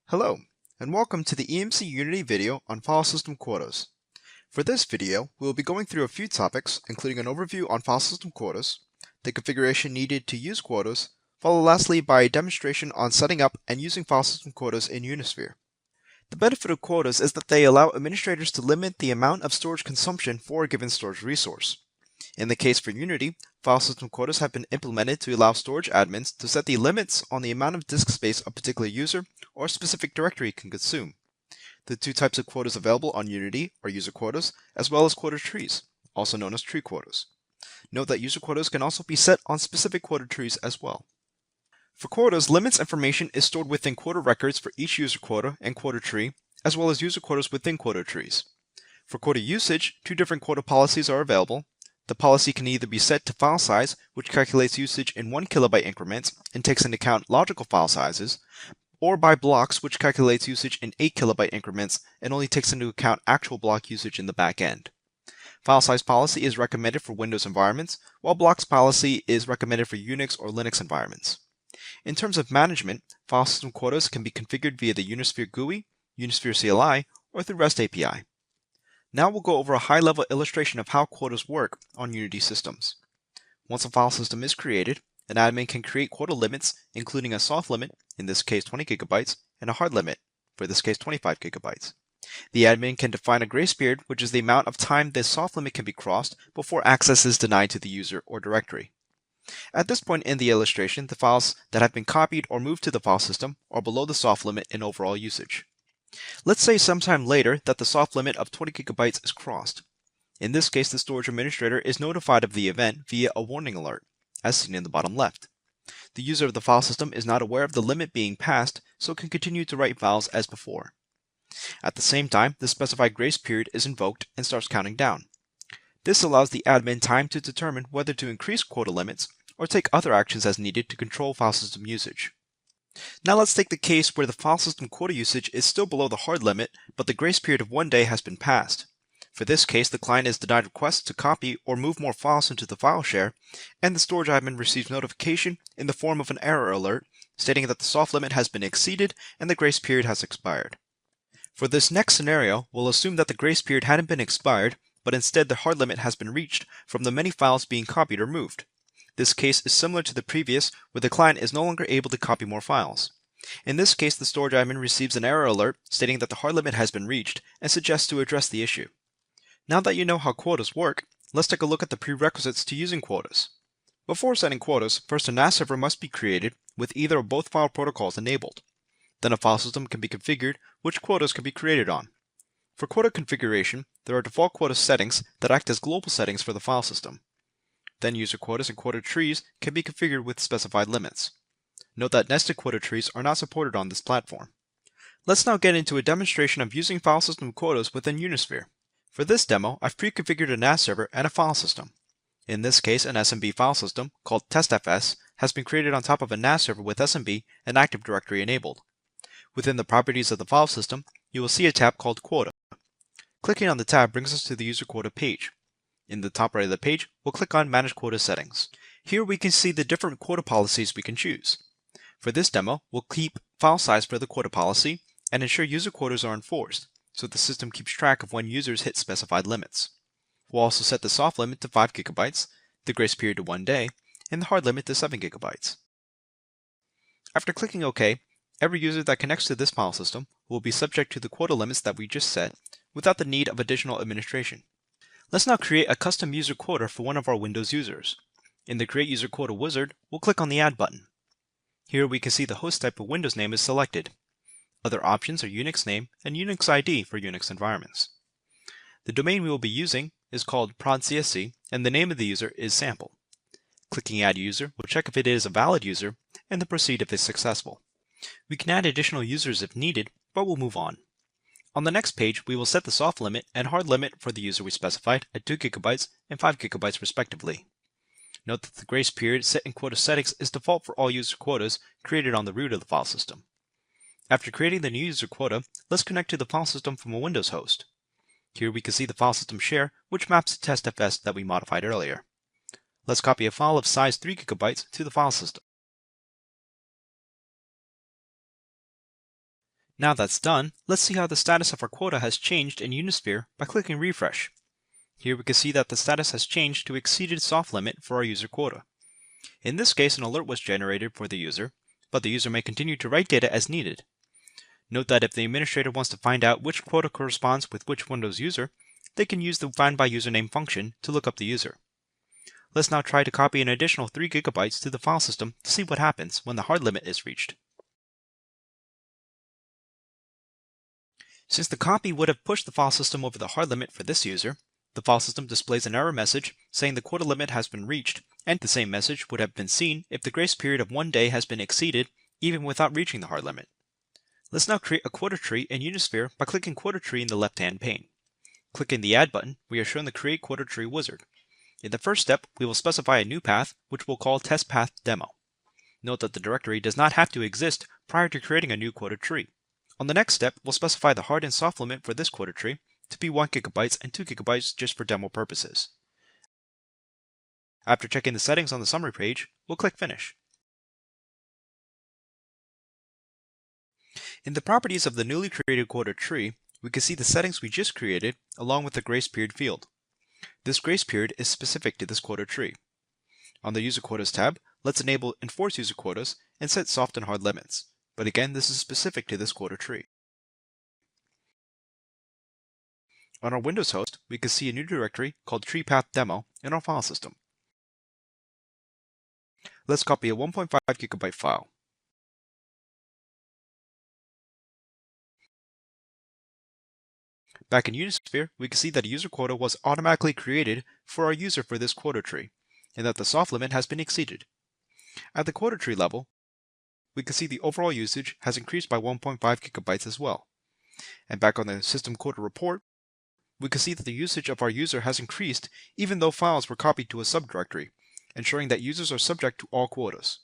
Hello, and welcome to the EMC Unity video on file system quotas. For this video, we will be going through a few topics, including an overview on file system quotas, the configuration needed to use quotas, followed lastly by a demonstration on setting up and using file system quotas in Unisphere. The benefit of quotas is that they allow administrators to limit the amount of storage consumption for a given storage resource. In the case for Unity, file system quotas have been implemented to allow storage admins to set the limits on the amount of disk space a particular user or a specific directory can consume. The two types of quotas available on Unity are user quotas as well as quota trees, also known as tree quotas. Note that user quotas can also be set on specific quota trees as well. For quotas, limits information is stored within quota records for each user quota and quota tree, as well as user quotas within quota trees. For quota usage, two different quota policies are available. The policy can either be set to file size, which calculates usage in 1 kilobyte increments and takes into account logical file sizes, or by blocks, which calculates usage in 8 kilobyte increments and only takes into account actual block usage in the back end. File size policy is recommended for Windows environments, while blocks policy is recommended for Unix or Linux environments. In terms of management, file system quotas can be configured via the Unisphere GUI, Unisphere CLI, or through REST API. Now we'll go over a high-level illustration of how quotas work on Unity systems. Once a file system is created, an admin can create quota limits, including a soft limit, in this case 20 gigabytes, and a hard limit, for this case 25 gigabytes. The admin can define a grace period, which is the amount of time this soft limit can be crossed before access is denied to the user or directory. At this point in the illustration, the files that have been copied or moved to the file system are below the soft limit in overall usage. Let's say sometime later that the soft limit of 20 gigabytes is crossed. In this case, the storage administrator is notified of the event via a warning alert, as seen in the bottom left. The user of the file system is not aware of the limit being passed, so can continue to write files as before. At the same time, the specified grace period is invoked and starts counting down. This allows the admin time to determine whether to increase quota limits or take other actions as needed to control file system usage. Now let's take the case where the file system quota usage is still below the hard limit, but the grace period of 1 day has been passed. For this case, the client is denied requests to copy or move more files into the file share, and the storage admin receives notification in the form of an error alert stating that the soft limit has been exceeded and the grace period has expired. For this next scenario, we'll assume that the grace period hadn't been expired, but instead the hard limit has been reached from the many files being copied or moved. This case is similar to the previous, where the client is no longer able to copy more files. In this case, the storage admin receives an error alert stating that the hard limit has been reached and suggests to address the issue. Now that you know how quotas work, let's take a look at the prerequisites to using quotas. Before setting quotas, first a NAS server must be created with either or both file protocols enabled. Then a file system can be configured which quotas can be created on. For quota configuration, there are default quota settings that act as global settings for the file system. Then user quotas and quota trees can be configured with specified limits. Note that nested quota trees are not supported on this platform. Let's now get into a demonstration of using file system quotas within Unisphere. For this demo, I've pre-configured a NAS server and a file system. In this case, an SMB file system, called testfs, has been created on top of a NAS server with SMB and Active Directory enabled. Within the properties of the file system, you will see a tab called Quota. Clicking on the tab brings us to the user quota page. In the top right of the page, we'll click on Manage Quota Settings. Here we can see the different quota policies we can choose. For this demo, we'll keep file size for the quota policy and ensure user quotas are enforced, so the system keeps track of when users hit specified limits. We'll also set the soft limit to 5 gigabytes, the grace period to 1 day, and the hard limit to 7 gigabytes. After clicking OK, every user that connects to this file system will be subject to the quota limits that we just set without the need of additional administration. Let's now create a custom user quota for one of our Windows users. In the Create User Quota wizard, we'll click on the Add button. Here we can see the host type of Windows name is selected. Other options are Unix name and Unix ID for Unix environments. The domain we will be using is called prod.csc, and the name of the user is sample. Clicking Add User will check if it is a valid user, and then proceed if it's successful. We can add additional users if needed, but we'll move on. On the next page, we will set the soft limit and hard limit for the user we specified at 2 gigabytes and 5 gigabytes respectively. Note that the grace period set in quota settings is default for all user quotas created on the root of the file system. After creating the new user quota, let's connect to the file system from a Windows host. Here we can see the file system share, which maps to testfs that we modified earlier. Let's copy a file of size 3 gigabytes to the file system. Now that's done, let's see how the status of our quota has changed in Unisphere by clicking refresh. Here we can see that the status has changed to exceeded soft limit for our user quota. In this case, an alert was generated for the user, but the user may continue to write data as needed. Note that if the administrator wants to find out which quota corresponds with which Windows user, they can use the find by username function to look up the user. Let's now try to copy an additional 3 GB to the file system to see what happens when the hard limit is reached. Since the copy would have pushed the file system over the hard limit for this user, the file system displays an error message saying the quota limit has been reached, and the same message would have been seen if the grace period of 1 day has been exceeded even without reaching the hard limit. Let's now create a quota tree in Unisphere by clicking Quota Tree in the left-hand pane. Clicking the Add button, we are shown the Create Quota Tree wizard. In the first step, we will specify a new path, which we'll call Test Path Demo. Note that the directory does not have to exist prior to creating a new quota tree. On the next step, we'll specify the hard and soft limit for this quota tree to be 1 GB and 2 GB just for demo purposes. After checking the settings on the summary page, we'll click Finish. In the properties of the newly created quota tree, we can see the settings we just created along with the grace period field. This grace period is specific to this quota tree. On the User Quotas tab, let's enable Enforce User Quotas and set soft and hard limits. But again, this is specific to this quota tree. On our Windows host, we can see a new directory called Tree Path Demo in our file system. Let's copy a 1.5 GB file. Back in Unisphere, we can see that a user quota was automatically created for our user for this quota tree, and that the soft limit has been exceeded. At the quota tree level, we can see the overall usage has increased by 1.5 GB as well. And back on the System Quota report, we can see that the usage of our user has increased even though files were copied to a subdirectory, ensuring that users are subject to all quotas.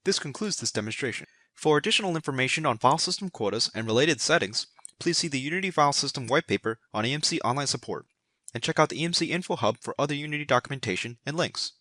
This concludes this demonstration. For additional information on file system quotas and related settings, please see the Unity File System whitepaper on EMC Online Support, and check out the EMC Info Hub for other Unity documentation and links.